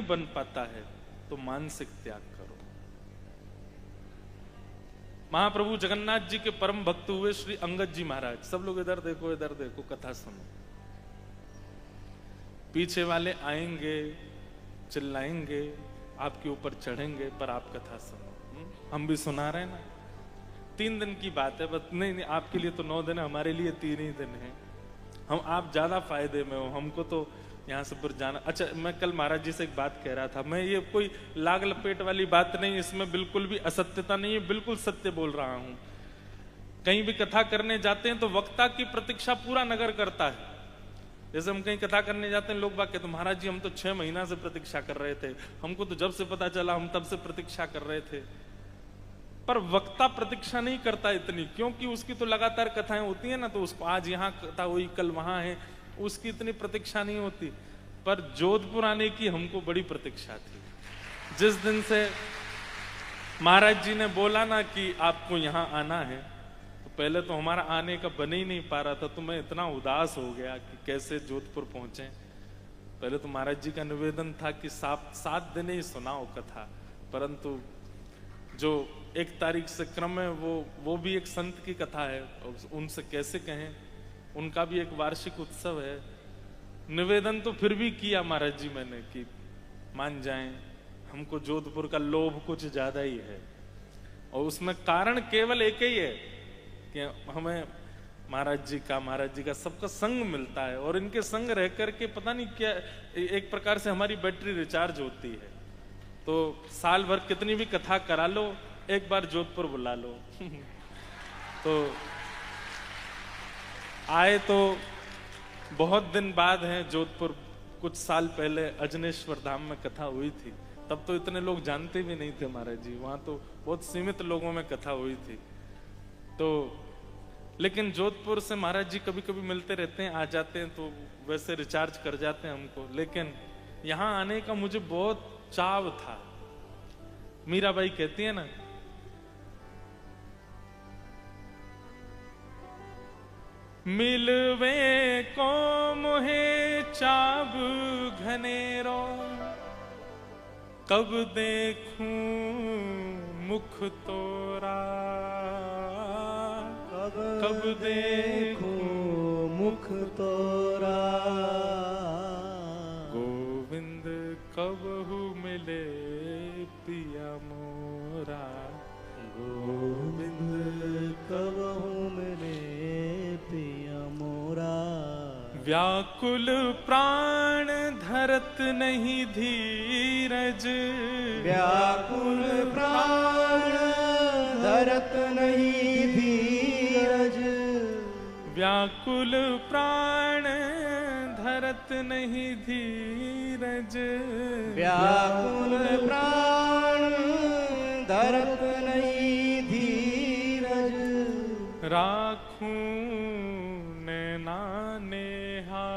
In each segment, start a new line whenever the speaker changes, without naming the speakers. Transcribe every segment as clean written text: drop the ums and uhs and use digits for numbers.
बन पाता है तो मानसिक त्याग करो। महाप्रभु जगन्नाथ जी के परम भक्त हुए श्री अंगद जी महाराज। सब लोग इधर देखो, कथा सुनो। पीछे वाले आएंगे, चिल्लाएंगे, आपके ऊपर चढ़ेंगे, पर आप कथा सुनो। हम भी सुना रहे हैं ना। 3 दिन की बात है बस। नहीं, आपके लिए तो 9 दिन है, हमारे लिए 3 ही दिन है। आप ज्यादा फायदे में हो, हमको तो यहाँ से फिर जाना। अच्छा, मैं कल महाराज जी से एक बात कह रहा था। मैं ये कोई लाग लपेट वाली बात नहीं, इसमें बिल्कुल भी असत्यता नहीं है, बिल्कुल सत्य बोल रहा हूं। कहीं भी कथा करने जाते हैं तो वक्ता की प्रतीक्षा पूरा नगर करता है। जैसे हम कहीं कथा करने जाते हैं, लोग बात कहते महाराज जी हम तो 6 महीना से प्रतीक्षा कर रहे थे, हमको तो जब से पता चला हम तब से प्रतीक्षा कर रहे थे। पर वक्ता प्रतीक्षा नहीं करता इतनी, क्योंकि उसकी तो लगातार कथाएं होती है ना, तो उसको आज यहाँ कथा हुई, कल वहां है, उसकी इतनी प्रतीक्षा नहीं होती। पर जोधपुर आने की हमको बड़ी प्रतीक्षा थी। जिस दिन से महाराज जी ने बोला ना कि आपको यहाँ आना है, तो पहले तो हमारा आने का बन ही नहीं पा रहा था। तो मैं इतना उदास हो गया कि कैसे जोधपुर पहुंचे। पहले तो महाराज जी का निवेदन था कि 7 दिन ही सुनाओ कथा, परंतु जो 1 तारीख से क्रम है वो भी एक संत की कथा है, उनसे कैसे कहें, उनका भी एक वार्षिक उत्सव है। निवेदन तो फिर भी किया महाराज जी मैंने कि मान जाएं, हमको जोधपुर का लोभ कुछ ज्यादा ही है। और उसमें कारण केवल एक ही है कि हमें महाराज जी का सबका संग मिलता है, और इनके संग रह करके पता नहीं क्या एक प्रकार से हमारी बैटरी रिचार्ज होती है। तो साल भर कितनी भी कथा करा लो, एक बार जोधपुर बुला लो। तो आए तो बहुत दिन बाद है जोधपुर। कुछ साल पहले अजनेश्वर धाम में कथा हुई थी, तब तो इतने लोग जानते भी नहीं थे महाराज जी, वहां तो बहुत सीमित लोगों में कथा हुई थी। तो लेकिन जोधपुर से महाराज जी कभी कभी मिलते रहते हैं, आ जाते हैं, तो वैसे रिचार्ज कर जाते हैं हमको। लेकिन यहाँ आने का मुझे बहुत चाव था। मीराबाई कहती है ना, मिलवे को मोहे चाव घनेरो, कब देखूं मुख तोरा, कब देखूं मुख तोरा, गोविंद कबहू मिले पिया मोरा, गोविंद कबहू मिले पिया मोरा। व्याकुल प्राण धरत नहीं धीरज,
व्याकुल प्राण धरत नहीं धीरज,
व्याकुल प्राण धरत नहीं धीरज,
व्याकुल प्राण धरत नहीं धीरज,
राखूं नैना नेहा,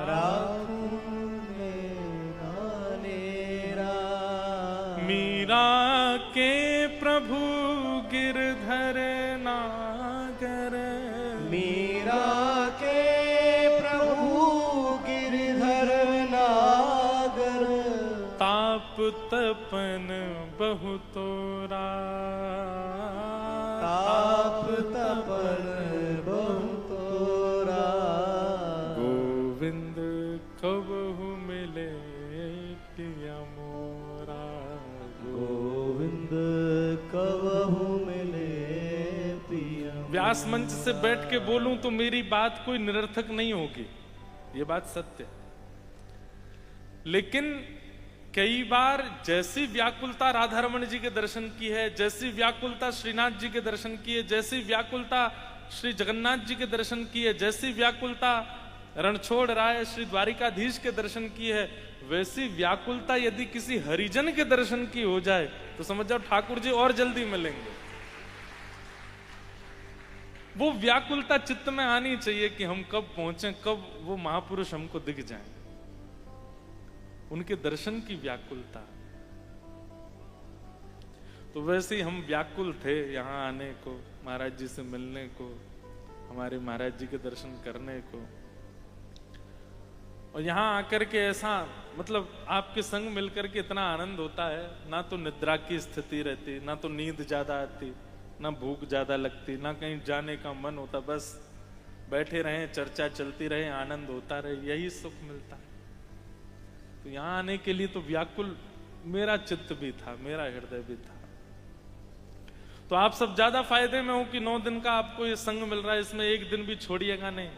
राखूं नैना नेरा।
मीरा के प्रभु गिरधर नागर,
मीरा के प्रभु गिरधर नागर,
ताप तपन बहु तोरा,
ताप तपन बहु तोरा,
गोविंद कबहू मिले पिया मोरा,
गोविंद कबहू मिले पिया।
व्यास मंच से बैठ के बोलूं तो मेरी बात कोई निरर्थक नहीं होगी, ये बात सत्य। लेकिन कई बार जैसी व्याकुलता राधा रमण जी के दर्शन की है, जैसी व्याकुलता श्रीनाथ जी के दर्शन की है, जैसी व्याकुलता श्री जगन्नाथ जी के दर्शन की है, जैसी व्याकुलता रणछोड़ राय श्री द्वारिकाधीश के दर्शन की है, वैसी व्याकुलता यदि किसी हरिजन के दर्शन की हो जाए तो समझ जाओ ठाकुर जी और जल्दी मिलेंगे। वो व्याकुलता चित्त में आनी चाहिए कि हम कब पहुंचे, कब वो महापुरुष हमको दिख जाएं। उनके दर्शन की व्याकुलता। तो वैसे ही हम व्याकुल थे यहाँ आने को, महाराज जी से मिलने को, हमारे महाराज जी के दर्शन करने को। और यहाँ आकर के ऐसा मतलब आपके संग मिलकर के इतना आनंद होता है, ना तो निद्रा की स्थिति रहती, ना तो नींद ज्यादा आती, ना भूख ज्यादा लगती, ना कहीं जाने का मन होता, बस बैठे रहे, चर्चा चलती रहे, आनंद होता रहे, यही सुख मिलता है। तो यहाँ आने के लिए तो व्याकुल मेरा चित्त भी था, मेरा हृदय भी था। तो आप सब ज्यादा फायदे में हो कि 9 दिन का आपको ये संग मिल रहा है, इसमें एक दिन भी छोड़िएगा नहीं।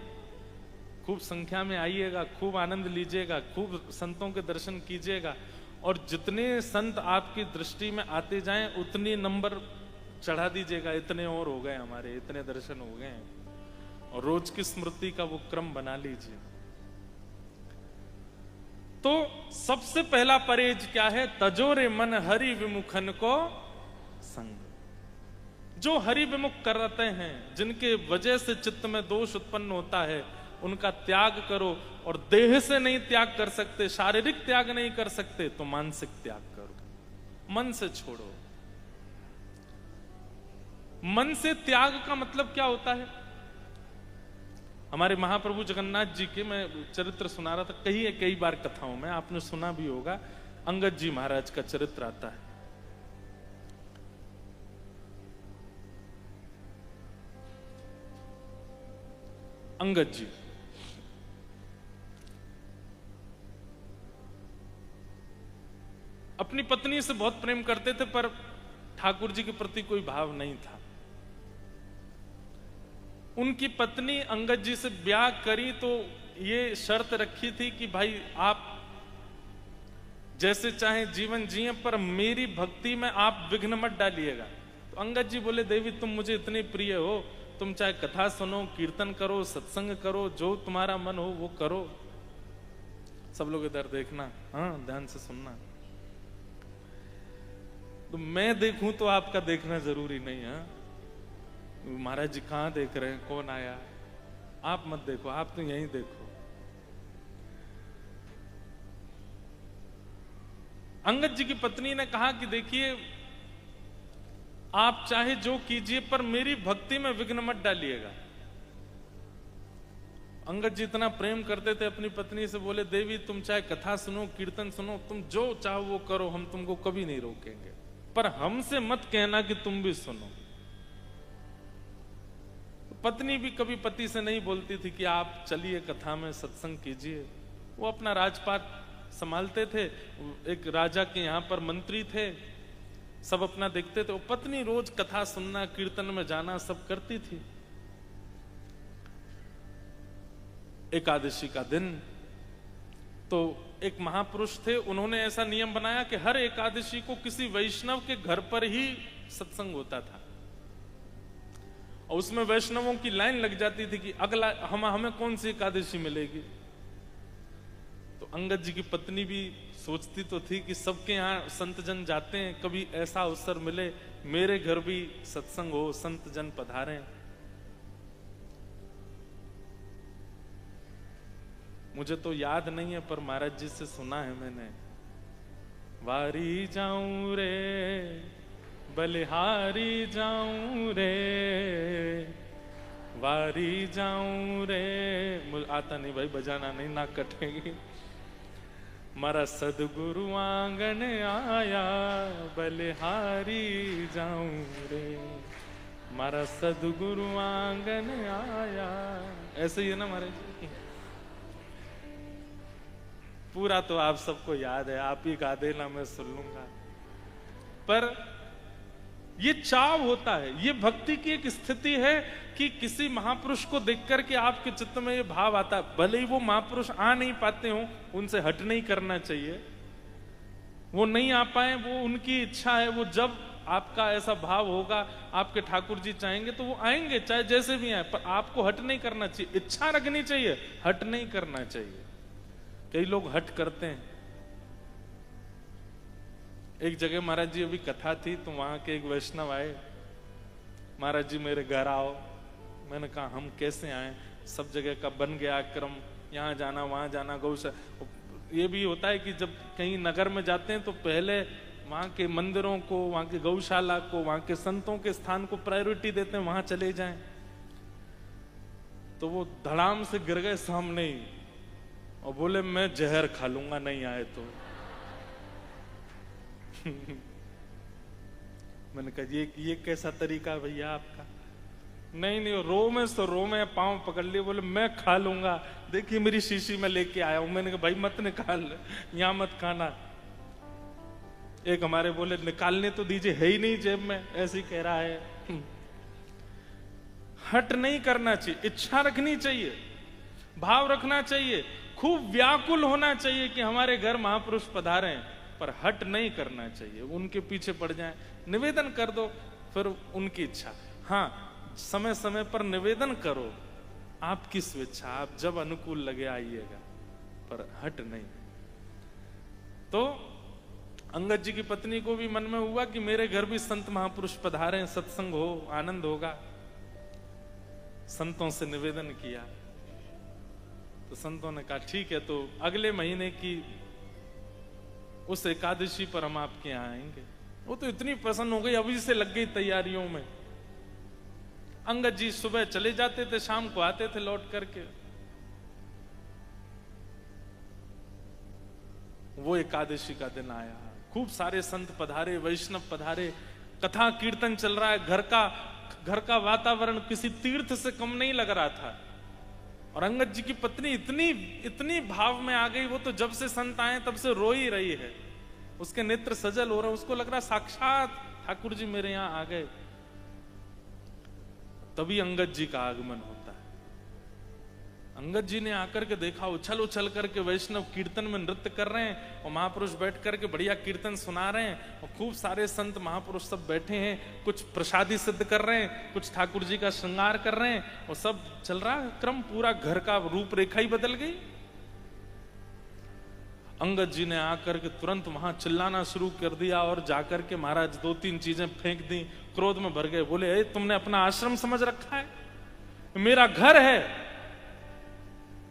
खूब संख्या में आइएगा, खूब आनंद लीजिएगा, खूब संतों के दर्शन कीजिएगा, और जितने संत आपकी दृष्टि में आते जाएं उतनी नंबर चढ़ा दीजिएगा। इतने और हो गए हमारे, इतने दर्शन हो गए, और रोज की स्मृति का वो क्रम बना लीजिए। तो सबसे पहला परहेज क्या है? तजोरे मन हरि विमुखन को संग। जो हरि विमुख करते हैं, जिनके वजह से चित्त में दोष उत्पन्न होता है, उनका त्याग करो। और देह से नहीं त्याग कर सकते, शारीरिक त्याग नहीं कर सकते, तो मानसिक त्याग करो, मन से छोड़ो। मन से त्याग का मतलब क्या होता है? हमारे महाप्रभु जगन्नाथ जी के मैं चरित्र सुना रहा था कई बार कथाओं में, आपने सुना भी होगा। अंगद जी महाराज का चरित्र आता है। अंगद जी अपनी पत्नी से बहुत प्रेम करते थे, पर ठाकुर जी के प्रति कोई भाव नहीं था। उनकी पत्नी अंगद जी से ब्याह करी तो ये शर्त रखी थी कि भाई आप जैसे चाहे जीवन जिए, पर मेरी भक्ति में आप विघ्न मत डालिएगा। तो अंगद जी बोले, देवी तुम मुझे इतने प्रिय हो, तुम चाहे कथा सुनो, कीर्तन करो, सत्संग करो, जो तुम्हारा मन हो वो करो। सब लोग इधर देखना, हाँ ध्यान से सुनना। तो मैं देखूं तो आपका देखना जरूरी नहीं है। महाराज जी कहां देख रहे हैं, कौन आया? आप मत देखो, आप तो यहीं देखो। अंगद जी की पत्नी ने कहा कि देखिए आप चाहे जो कीजिए, पर मेरी भक्ति में विघ्न मत डालिएगा। अंगद जी इतना प्रेम करते थे अपनी पत्नी से, बोले देवी तुम चाहे कथा सुनो, कीर्तन सुनो, तुम जो चाहो वो करो, हम तुमको कभी नहीं रोकेंगे, पर हमसे मत कहना कि तुम भी सुनो। पत्नी भी कभी पति से नहीं बोलती थी कि आप चलिए कथा में सत्संग कीजिए। वो अपना राजपाट संभालते थे, एक राजा के यहाँ पर मंत्री थे, सब अपना देखते थे। वो पत्नी रोज कथा सुनना, कीर्तन में जाना सब करती थी। एकादशी का दिन तो एक महापुरुष थे, उन्होंने ऐसा नियम बनाया कि हर एकादशी को किसी वैष्णव के घर पर ही सत्संग होता था, और उसमें वैष्णवों की लाइन लग जाती थी कि अगला हमें कौन सी एकादशी मिलेगी। तो अंगद जी की पत्नी भी सोचती तो थी कि सबके यहाँ संत जन जाते हैं, कभी ऐसा अवसर मिले मेरे घर भी सत्संग हो, संत जन पधारें। मुझे तो याद नहीं है, पर महाराज जी से सुना है मैंने। वारी जाऊं रे बलिहारी जाऊं रे, वारी जाऊं रे, मुझे आता नहीं भाई, बजाना नहीं, ना कटेगी। मारा सदगुरु आंगन आया, बलिहारी जाऊं रे, मारा सदगुरु आंगन आया। ऐसे ही है ना महाराज? पूरा तो आप सबको याद है, आप ही गा देना, मैं सुन लूंगा। पर ये चाव होता है, ये भक्ति की एक स्थिति है कि किसी महापुरुष को देख करके आपके चित्त में ये भाव आता है। भले ही वो महापुरुष आ नहीं पाते हो, उनसे हट नहीं करना चाहिए। वो नहीं आ पाए, वो उनकी इच्छा है। वो जब आपका ऐसा भाव होगा, आपके ठाकुर जी चाहेंगे तो वो आएंगे, चाहे जैसे भी आए, पर आपको हट नहीं करना चाहिए। इच्छा रखनी चाहिए, हट नहीं करना चाहिए। कई लोग हट करते हैं। एक जगह महाराज जी अभी कथा थी, तो वहां के एक वैष्णव आए, महाराज जी मेरे घर आओ। मैंने कहा हम कैसे आए, सब जगह का बन गया क्रम, यहाँ जाना वहां जाना, गौशाला। ये भी होता है कि जब कहीं नगर में जाते हैं तो पहले वहां के मंदिरों को, वहां के गौशाला को, वहां के संतों के स्थान को प्रायोरिटी देते हैं, वहां चले जाएं। तो वो धड़ाम से गिर गए सामने ही। और बोले मैं जहर खा लूंगा नहीं आए तो। मैंने कहा ये कैसा तरीका है भैया आपका? नहीं रो में पांव पकड़ लिए, बोले मैं खा लूंगा, देखिए मेरी शीशी में लेके आया हूं। मैंने कहा भाई मत निकाल, यहां मत खाना। एक हमारे बोले निकालने तो दीजिए, है ही नहीं जेब में, ऐसे ही कह रहा है। हट नहीं करना चाहिए, इच्छा रखनी चाहिए, भाव रखना चाहिए, खूब व्याकुल होना चाहिए कि हमारे घर महापुरुष पधारे, पर हट नहीं करना चाहिए, उनके पीछे पड़ जाए। निवेदन कर दो, फिर उनकी इच्छा। हाँ, समय समय पर निवेदन करो, आपकी स्वेच्छा, आप जब अनुकूल लगे आइएगा, पर हट नहीं। तो अंगद जी की पत्नी को भी मन में हुआ कि मेरे घर भी संत महापुरुष पधारे, सत्संग हो, आनंद होगा। संतों से निवेदन किया तो संतों ने कहा ठीक है, तो अगले महीने की उस एकादशी पर हम आपके यहां आएंगे। वो तो इतनी प्रसन्न हो गई, अभी से लग गई तैयारियों में। अंगद जी सुबह चले जाते थे, शाम को आते थे लौट करके। वो एकादशी का दिन आया, खूब सारे संत पधारे, वैष्णव पधारे, कथा कीर्तन चल रहा है। घर का वातावरण किसी तीर्थ से कम नहीं लग रहा था। और अंगद जी की पत्नी इतनी भाव में आ गई, वो तो जब से संत आए तब से रो ही रही है, उसके नेत्र सजल हो रहे, उसको लग रहा साक्षात ठाकुर जी मेरे यहां आ गए। तभी अंगद जी का आगमन होता है। अंगद जी ने आकर के देखा, उछल करके वैष्णव कीर्तन में नृत्य कर रहे हैं और महापुरुष बैठ करके बढ़िया कीर्तन सुना रहे हैं, और खूब सारे संत महापुरुष सब बैठे हैं, कुछ प्रसादी सिद्ध कर रहे हैं, कुछ ठाकुर जी का श्रृंगार कर रहे हैं, और सब चल रहा है क्रम। पूरा घर का रूपरेखा ही बदल गई। अंगद जी ने आकर के तुरंत वहां चिल्लाना शुरू कर दिया, और जाकर के महाराज 2-3 चीजें फेंक दी, क्रोध में भर गए। बोले तुमने अपना आश्रम समझ रखा है, मेरा घर है,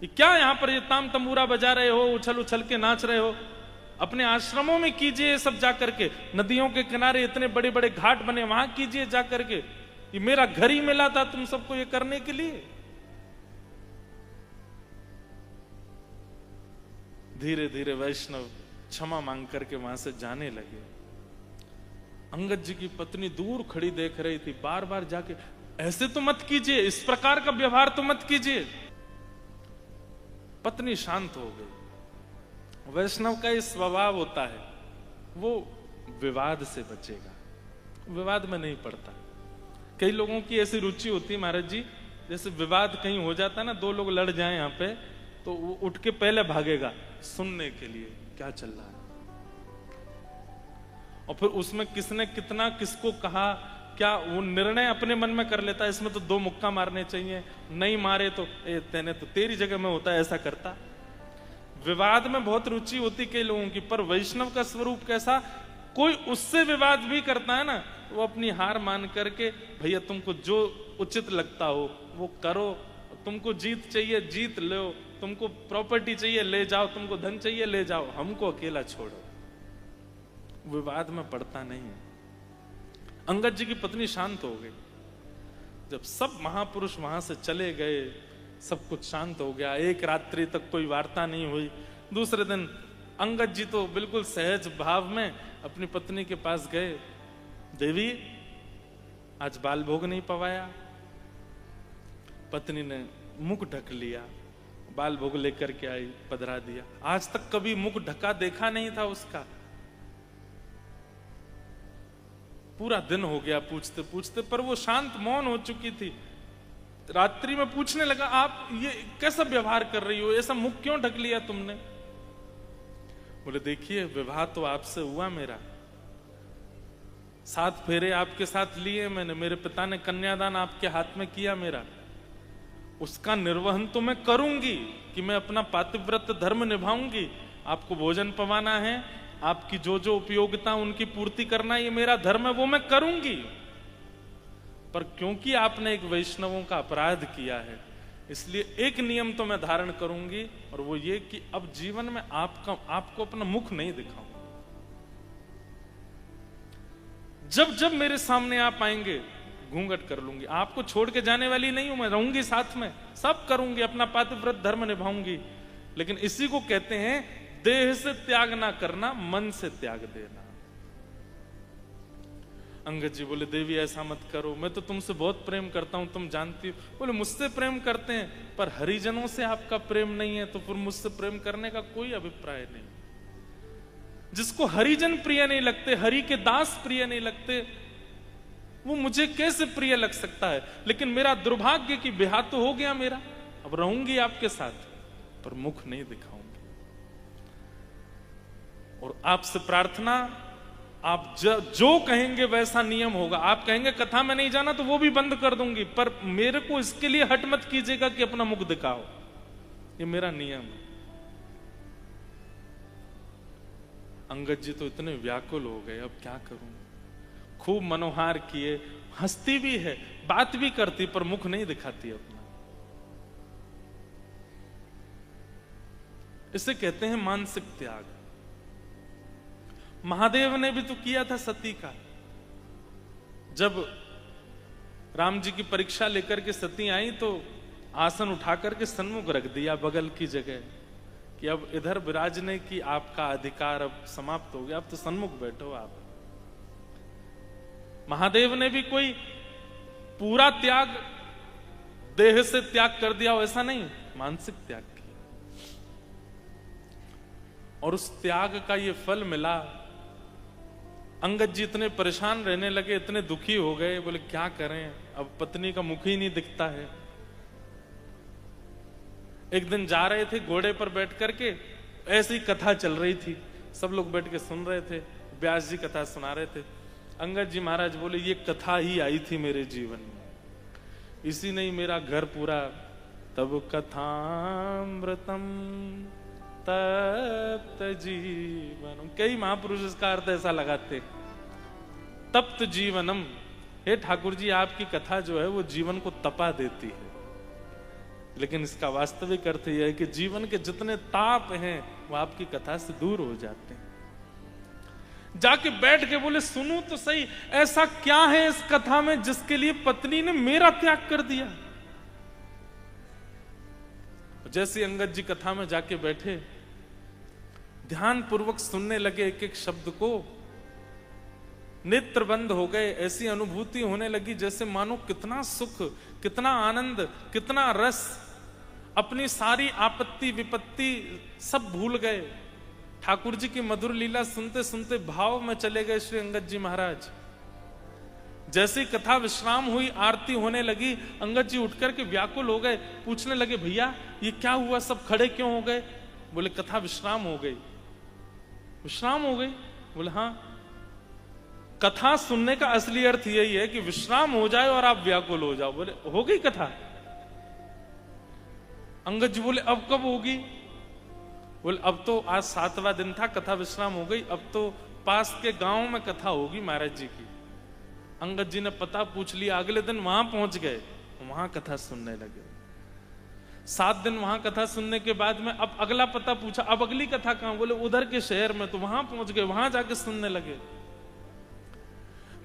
ये क्या यहां पर ये ताम तंबूरा बजा रहे हो, उछल के नाच रहे हो? अपने आश्रमों में कीजिए सब जाकर के, नदियों के किनारे इतने बड़े बड़े घाट बने, वहां कीजिए जाकर के। ये मेरा घर ही मिला था तुम सबको ये करने के लिए। धीरे धीरे वैष्णव क्षमा मांग करके वहां से जाने लगे। अंगद जी की पत्नी दूर खड़ी देख रही थी, बार बार जाके ऐसे तो मत कीजिए, इस प्रकार का व्यवहार तो मत कीजिए। पत्नी शांत हो गई। वैष्णव का ये स्वभाव होता है, वो विवाद से बचेगा, विवाद में नहीं पड़ता। कई लोगों की ऐसी रुचि होती है महाराज जी, जैसे विवाद कहीं हो जाता है ना, 2 लोग लड़ जाएं यहाँ पे, तो वो उठ के पहले भागेगा सुनने के लिए क्या चल रहा है, और फिर उसमें किसने कितना किसको कहा क्या, वो निर्णय अपने मन में कर लेता है। इसमें तो 2 मुक्का मारने चाहिए, नहीं मारे तो तेने तो तेरी जगह में होता है, ऐसा करता। विवाद में बहुत रुचि होती कई लोगों की, पर वैष्णव का स्वरूप कैसा, कोई उससे विवाद भी करता है ना, वो अपनी हार मान करके भैया तुमको जो उचित लगता हो वो करो, तुमको जीत चाहिए जीत लो, तुमको प्रॉपर्टी चाहिए ले जाओ, तुमको धन चाहिए ले जाओ, हमको अकेला छोड़ो। विवाद में पड़ता नहीं है। अंगद जी की पत्नी शांत हो गई। जब सब महापुरुष वहां से चले गए, सब कुछ शांत हो गया, एक रात्रि तक कोई वार्ता नहीं हुई। दूसरे दिन अंगद जी तो बिल्कुल सहज भाव में अपनी पत्नी के पास गए, देवी आज बाल भोग नहीं पवाया। पत्नी ने मुख ढक लिया, बाल भोग लेकर के आई, पधरा दिया। आज तक कभी मुख ढका देखा नहीं था उसका। पूरा दिन हो गया पूछते पूछते, पर वो शांत मौन हो चुकी थी। रात्रि में पूछने लगा, आप ये कैसा व्यवहार कर रही हो, ऐसा मुख क्यों ढक लिया तुमने? बोले देखिए विवाह तो आपसे हुआ मेरा, 7 फेरे आपके साथ लिए मैंने, मेरे पिता ने कन्यादान आपके हाथ में किया मेरा, उसका निर्वहन तो मैं करूंगी कि मैं अपना पातिव्रत धर्म निभाऊंगी। आपको भोजन पवाना है, आपकी जो जो उपयोगिता उनकी पूर्ति करना, ये मेरा धर्म है, वो मैं करूंगी। पर क्योंकि आपने एक वैष्णवों का अपराध किया है, इसलिए एक नियम तो मैं धारण करूंगी, और वो ये कि अब जीवन में आपको अपना मुख नहीं दिखाऊंगा। जब जब मेरे सामने आप आएंगे घूंघट कर लूंगी, आपको छोड़ के जाने वाली नहीं हूं, मैं रहूंगी साथ में, सब करूंगी, अपना पातिव्रत धर्म निभाऊंगी। लेकिन इसी को कहते हैं देह से त्याग ना करना, मन से त्याग देना। अंगद जी बोले देवी ऐसा मत करो, मैं तो तुमसे बहुत प्रेम करता हूं, तुम जानती हो। बोले मुझसे प्रेम करते हैं, पर हरिजनों से आपका प्रेम नहीं है, तो फिर मुझसे प्रेम करने का कोई अभिप्राय नहीं। जिसको हरिजन प्रिय नहीं लगते, हरि के दास प्रिय नहीं लगते, वो मुझे कैसे प्रिय लग सकता है? लेकिन मेरा दुर्भाग्य कि ब्याह तो हो गया मेरा, अब रहूंगी आपके साथ, पर मुख नहीं दिखाऊंगी। और आपसे प्रार्थना, आप जो कहेंगे वैसा नियम होगा। आप कहेंगे कथा में नहीं जाना, तो वो भी बंद कर दूंगी, पर मेरे को इसके लिए हट मत कीजिएगा कि अपना मुख दिखाओ। ये मेरा नियम है। अंगद जी तो इतने व्याकुल हो गए, अब क्या करूं? खूब मनोहार किए, हंसती भी है, बात भी करती, पर मुख नहीं दिखाती अपना। इसे कहते हैं मानसिक त्याग। महादेव ने भी तो किया था सती का। जब राम जी की परीक्षा लेकर के सती आई, तो आसन उठा करके सन्मुख रख दिया बगल की जगह, कि अब इधर विराजने की आपका अधिकार अब समाप्त हो गया, अब तो सन्मुख बैठो आप। महादेव ने भी कोई पूरा त्याग, देह से त्याग कर दिया हो, ऐसा नहीं, मानसिक त्याग किया। और उस त्याग का ये फल मिला। अंगद जी इतने परेशान रहने लगे, इतने दुखी हो गए, बोले क्या करें, अब पत्नी का मुख ही नहीं दिखता है। एक दिन जा रहे थे घोड़े पर बैठ करके, ऐसी कथा चल रही थी, सब लोग बैठ के सुन रहे थे, व्यास जी कथा सुना रहे थे। अंगद जी महाराज बोले ये कथा ही आई थी मेरे जीवन में, इसी ने ही मेरा घर पूरा। तब कथामृतम तप्त जीवनम, कई महापुरुष इसका अर्थ ऐसा लगाते, तप्त जीवनम। हे ठाकुर जी, आपकी कथा जो है वो जीवन को तपा देती है। लेकिन इसका वास्तविक अर्थ यह है कि जीवन के जितने ताप हैं वो आपकी कथा से दूर हो जाते हैं। जाके बैठ के बोले सुनूं तो सही, ऐसा क्या है इस कथा में जिसके लिए पत्नी ने मेरा त्याग कर दिया? जैसे अंगद जी कथा में जाके बैठे, ध्यान पूर्वक सुनने लगे एक एक शब्द को, नेत्र बंद हो गए। ऐसी अनुभूति होने लगी जैसे मानो कितना सुख, कितना आनंद, कितना रस, अपनी सारी आपत्ति विपत्ति सब भूल गए। ठाकुर जी की मधुर लीला सुनते सुनते भाव में चले गए श्री अंगद जी महाराज। जैसी कथा विश्राम हुई, आरती होने लगी, अंगद जी उठकर के व्याकुल हो गए, पूछने लगे भैया ये क्या हुआ, सब खड़े क्यों हो गए? बोले कथा विश्राम हो गई। विश्राम हो गई? बोले हाँ। कथा सुनने का असली अर्थ यही है कि विश्राम हो जाए और आप व्याकुल हो जाओ। बोले हो गई कथा? अंगद जी बोले अब कब होगी? बोले अब तो आज 7वां दिन था, कथा विश्राम हो गई, अब तो पास के गांव में कथा होगी महाराज जी की। अंगद जी ने पता पूछ लिया, अगले दिन वहां पहुंच गए, वहां कथा सुनने लगे। 7 दिन वहां कथा सुनने के बाद में अब अगला पता पूछा, अब अगली कथा कहां? बोले उधर के शहर में, तो वहां पहुंच गए, वहां जाके सुनने लगे।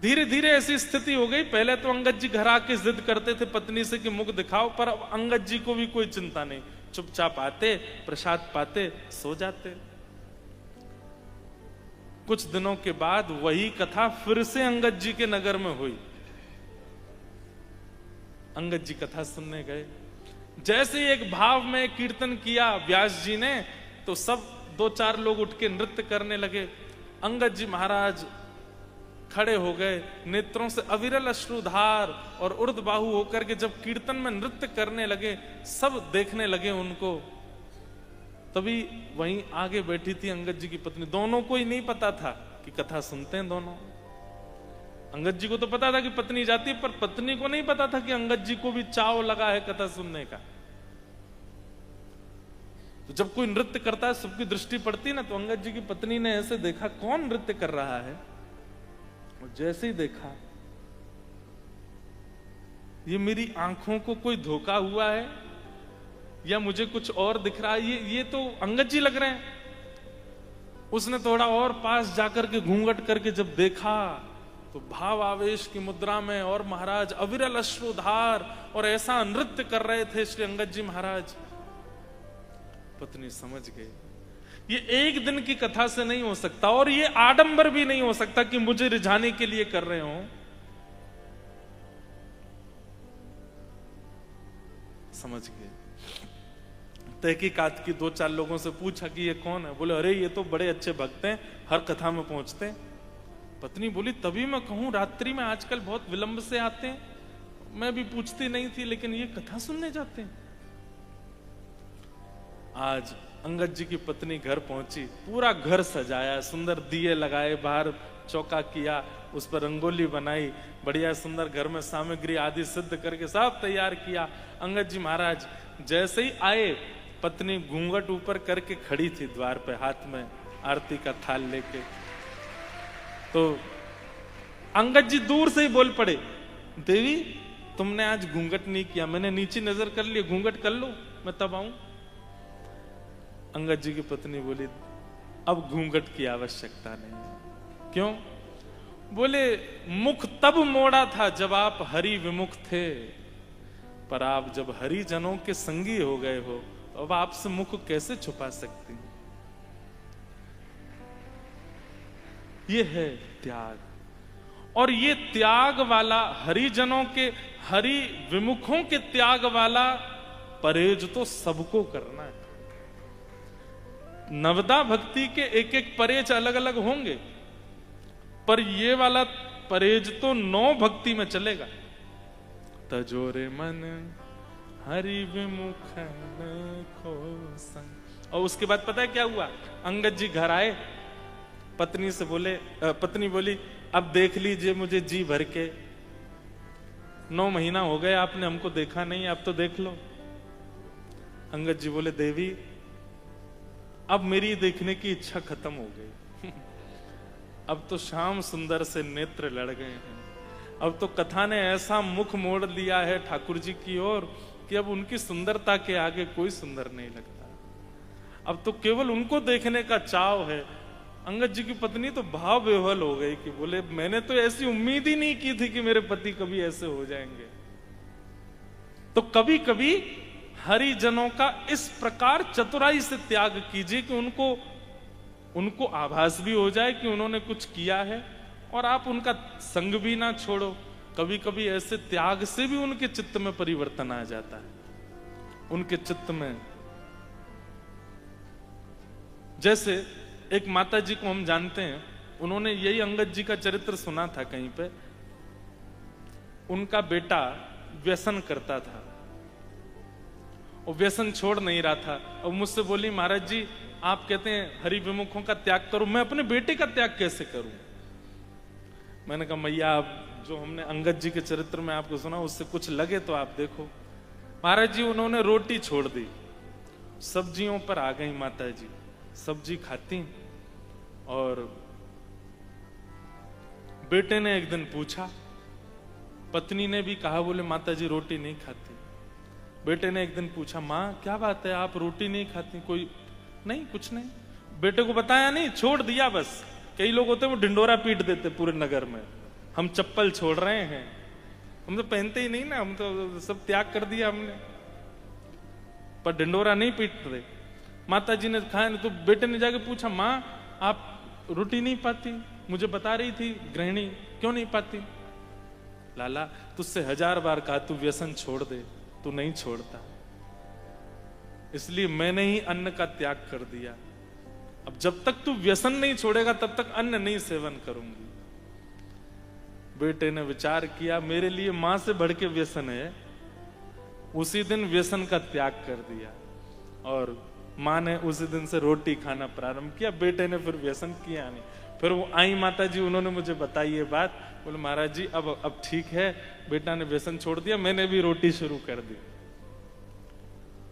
धीरे धीरे ऐसी स्थिति हो गई, पहले तो अंगद जी घर आके जिद करते थे पत्नी से कि मुख दिखाओ, पर अब अंगद जी को भी कोई चिंता नहीं, चुपचाप आते, प्रसाद पाते, सो जाते। कुछ दिनों के बाद वही कथा फिर से अंगद जी के नगर में हुई। अंगद जी कथा सुनने गए, जैसे ही एक भाव में कीर्तन किया व्यास जी ने, तो सब 2-4 लोग उठ के नृत्य करने लगे। अंगद जी महाराज खड़े हो गए, नेत्रों से अविरल अश्रुधार और उर्ध्वबाहु होकर के जब कीर्तन में नृत्य करने लगे, सब देखने लगे उनको। तभी वहीं आगे बैठी थी अंगद जी की पत्नी। दोनों को ही नहीं पता था कि कथा सुनते हैं दोनों। अंगद जी को तो पता था कि पत्नी जाती है, पर पत्नी को नहीं पता था कि अंगद जी को भी चाव लगा है कथा सुनने का। तो जब कोई नृत्य करता है, सबकी दृष्टि पड़ती है ना, तो अंगद जी की पत्नी ने ऐसे देखा कौन नृत्य कर रहा है, और जैसे ही देखा ये मेरी आंखों को कोई धोखा हुआ है या मुझे कुछ और दिख रहा है, ये तो अंगद जी लग रहे हैं। उसने थोड़ा और पास जाकर के घूंघट करके जब देखा, तो भाव आवेश की मुद्रा में और महाराज अविरल अश्रुधार और ऐसा नृत्य कर रहे थे श्री अंगद जी महाराज। पत्नी समझ गई ये एक दिन की कथा से नहीं हो सकता, और ये आडंबर भी नहीं हो सकता कि मुझे रिझाने के लिए कर रहे हो। समझ गए। तहकीकात की 2-4 लोगों से पूछा कि ये कौन है, बोले अरे ये तो बड़े अच्छे भक्त हैं, हर कथा में पहुंचते हैं। पत्नी बोली तभी मैं कहूं रात्रि में आजकल बहुत विलंब से आते हैं, मैं भी पूछती नहीं थी लेकिन ये कथा सुनने जाते हैं। आज अंगद जी की पत्नी घर पहुंची, पूरा घर सजाया, सुंदर दिए लगाए, बाहर चौका किया, उस पर रंगोली बनाई, बढ़िया सुंदर घर में सामग्री आदि सिद्ध करके सब तैयार किया। अंगद जी महाराज जैसे ही आए, पत्नी घूंघट ऊपर करके खड़ी थी द्वार पे, हाथ में आरती का थाल लेके। तो अंगद जी दूर से ही बोल पड़े, देवी तुमने आज घूंघट नहीं किया, मैंने नीचे नजर कर लिया, घूंघट कर लो मैं तब आऊं। अंगद जी की पत्नी बोली अब घूंघट की आवश्यकता नहीं। क्यों? बोले मुख तब मोड़ा था जब आप हरि विमुख थे, पर आप जब हरिजनों के संगी हो गए हो, अब आपसे मुख कैसे छुपा सकती? ये है त्याग, और ये त्याग वाला हरिजनों के, हरि विमुखों के त्याग वाला परहेज तो सबको करना है। नवदा भक्ति के एक एक परहेज अलग अलग होंगे, पर ये वाला परहेज तो 9 भक्ति में चलेगा। तजोरे मन हरि विमुख खो संग। और उसके बाद पता है क्या हुआ? अंगद जी घर आए, पत्नी से बोले, पत्नी बोली अब देख लीजिए मुझे जी भर के, 9 महीना हो गए आपने हमको देखा नहीं, अब तो देख लो। अंगद जी बोले देवी अब मेरी देखने की इच्छा खत्म हो गई अब तो श्याम सुंदर से नेत्र लड़ गए हैं, अब तो कथा ने ऐसा मुख मोड़ लिया है ठाकुर जी की ओर कि अब उनकी सुंदरता के आगे कोई सुंदर नहीं लगता, अब तो केवल उनको देखने का चाव है। अंगद जी की पत्नी तो भाव विह्वल हो गई कि बोले मैंने तो ऐसी उम्मीद ही नहीं की थी कि मेरे पति कभी ऐसे हो जाएंगे। तो कभी कभी हरिजनों का इस प्रकार चतुराई से त्याग कीजिए कि उनको आभास भी हो जाए कि उन्होंने कुछ किया है, और आप उनका संग भी ना छोड़ो। कभी कभी ऐसे त्याग से भी उनके चित्त में परिवर्तन आ जाता है। उनके चित्त में, जैसे एक माता जी को हम जानते हैं, उन्होंने यही अंगद जी का चरित्र सुना था कहीं पे। उनका बेटा व्यसन करता था और व्यसन छोड़ नहीं रहा था, और मुझसे बोली महाराज जी आप कहते हैं हरि विमुखों का त्याग करो, मैं अपने बेटे का त्याग कैसे करूं? मैंने कहा मैया आप जो हमने अंगद जी के चरित्र में आपको सुना उससे कुछ लगे तो आप देखो। महाराज जी उन्होंने रोटी छोड़ दी, सब्जियों पर आ गई माता जी, सब्जी खाती, और बेटे ने एक दिन पूछा, पत्नी ने भी कहा, बोले माता जी रोटी नहीं खाती। बेटे ने एक दिन पूछा, माँ क्या बात है आप रोटी नहीं खाती? कोई नहीं, कुछ नहीं। बेटे को बताया नहीं, छोड़ दिया बस। कई लोग होते वो ढिंडोरा पीट देते पूरे नगर में, हम चप्पल छोड़ रहे हैं, हम तो पहनते ही नहीं ना, हम तो सब त्याग कर दिया हमने, पर ढिंडोरा नहीं पीटते। माता जी ने कहा नहीं, तो बेटे ने जाके पूछा, माँ आप रोटी नहीं पाती? मुझे बता रही थी गृहिणी, क्यों नहीं पाती? लाला तुझसे 1000 बार कहा तू व्यसन छोड़ दे, तू नहीं छोड़ता, इसलिए मैंने ही अन्न का त्याग कर दिया। अब जब तक तू व्यसन नहीं छोड़ेगा तब तक अन्न नहीं सेवन करूंगी। बेटे ने विचार किया, मेरे लिए मां से बढ़ के व्यसन है। उसी दिन व्यसन का त्याग कर दिया, और मां ने उसी दिन से रोटी खाना प्रारंभ किया। बेटे ने फिर व्यसन किया नहीं। फिर वो आई माता जी, उन्होंने मुझे बताई ये बात, बोले महाराज जी अब ठीक है, बेटा ने व्यसन छोड़ दिया, मैंने भी रोटी शुरू कर दी।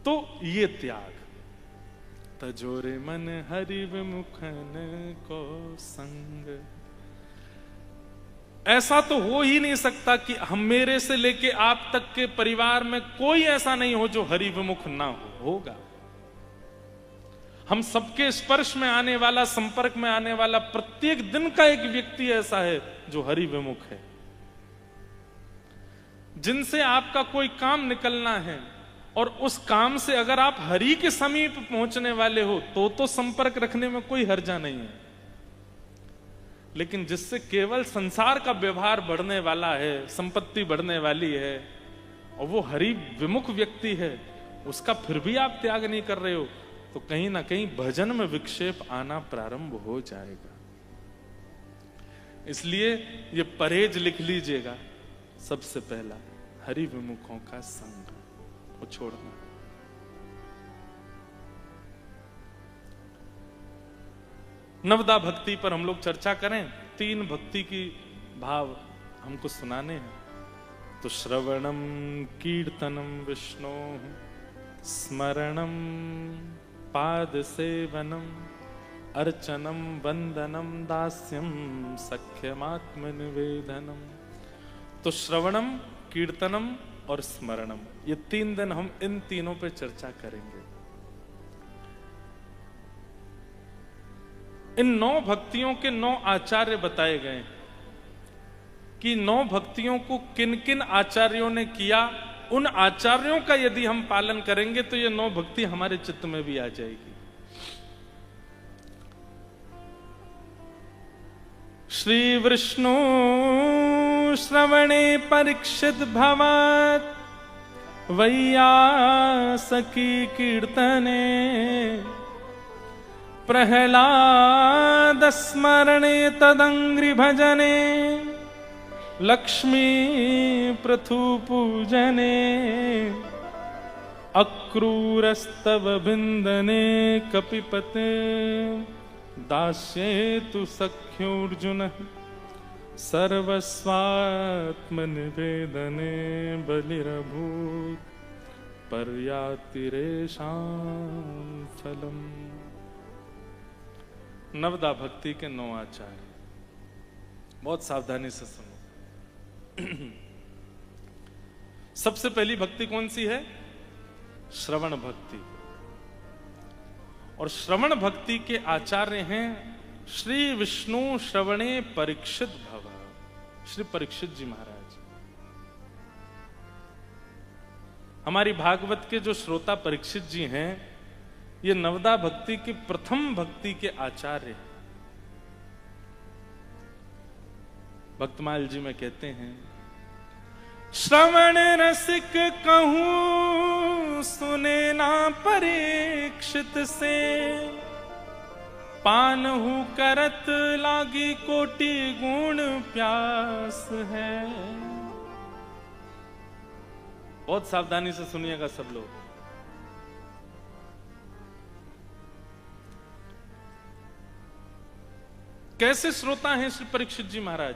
तो ये त्याग, तजोरे मन हरि विमुखन को संग। ऐसा तो हो ही नहीं सकता कि हम मेरे से लेके आप तक के परिवार में कोई ऐसा नहीं हो जो हरि विमुख ना हो। होगा। हम सबके स्पर्श में आने वाला, संपर्क में आने वाला प्रत्येक दिन का एक व्यक्ति ऐसा है जो हरि विमुख है। जिनसे आपका कोई काम निकलना है, और उस काम से अगर आप हरि के समीप पहुंचने वाले हो तो संपर्क रखने में कोई हर्जा नहीं है। लेकिन जिससे केवल संसार का व्यवहार बढ़ने वाला है, संपत्ति बढ़ने वाली है, और वो हरि विमुख व्यक्ति है, उसका फिर भी आप त्याग नहीं कर रहे हो, तो कहीं ना कहीं भजन में विक्षेप आना प्रारंभ हो जाएगा। इसलिए ये परहेज लिख लीजिएगा, सबसे पहला हरि विमुखों का संग वो छोड़ना। नवदा भक्ति पर हम लोग चर्चा करें। 3 भक्ति की भाव हमको सुनाने हैं। तो श्रवणम कीर्तनम विष्णु, स्मरणम पाद सेवनम, अर्चनम वंदनम दास्यम, सख्यमात्म निवेदनम। तो श्रवणम, कीर्तनम और स्मरणम, ये 3 दिन हम इन तीनों पे चर्चा करेंगे। इन 9 भक्तियों के 9 आचार्य बताए गए कि 9 भक्तियों को किन किन आचार्यों ने किया। उन आचार्यों का यदि हम पालन करेंगे तो ये 9 भक्ति हमारे चित्त में भी आ जाएगी। श्री विष्णु श्रवणे परीक्षित भवत्, वैयासकी कीर्तने, प्रहलाद स्मरणे तदंग्रि भजने, लक्ष्मी पृथु पूजने, अक्रूरस्तव बिंदने, कपिपते दास्येतु सख्योर्जुन, सर्वस्वात्म निवेदने, बलिरभूत पर्यातिरेषां फलम। नवदा भक्ति के 9 आचार्य, बहुत सावधानी से सुनो। सबसे पहली भक्ति कौन सी है? श्रवण भक्ति। और श्रवण भक्ति के आचार्य हैं श्री विष्णु श्रवणे परीक्षित भव, श्री परीक्षित जी महाराज। हमारी भागवत के जो श्रोता परीक्षित जी हैं, ये नवदा भक्ति की प्रथम भक्ति के आचार्य हैं। भक्तमाल जी में कहते हैं, श्रवण रसिक कहूं सुने ना परीक्षित से, पानहु करत लागी कोटि गुण प्यास है। बहुत सावधानी से सुनिएगा सब लोग। कैसे श्रोता हैं श्री परीक्षित जी महाराज?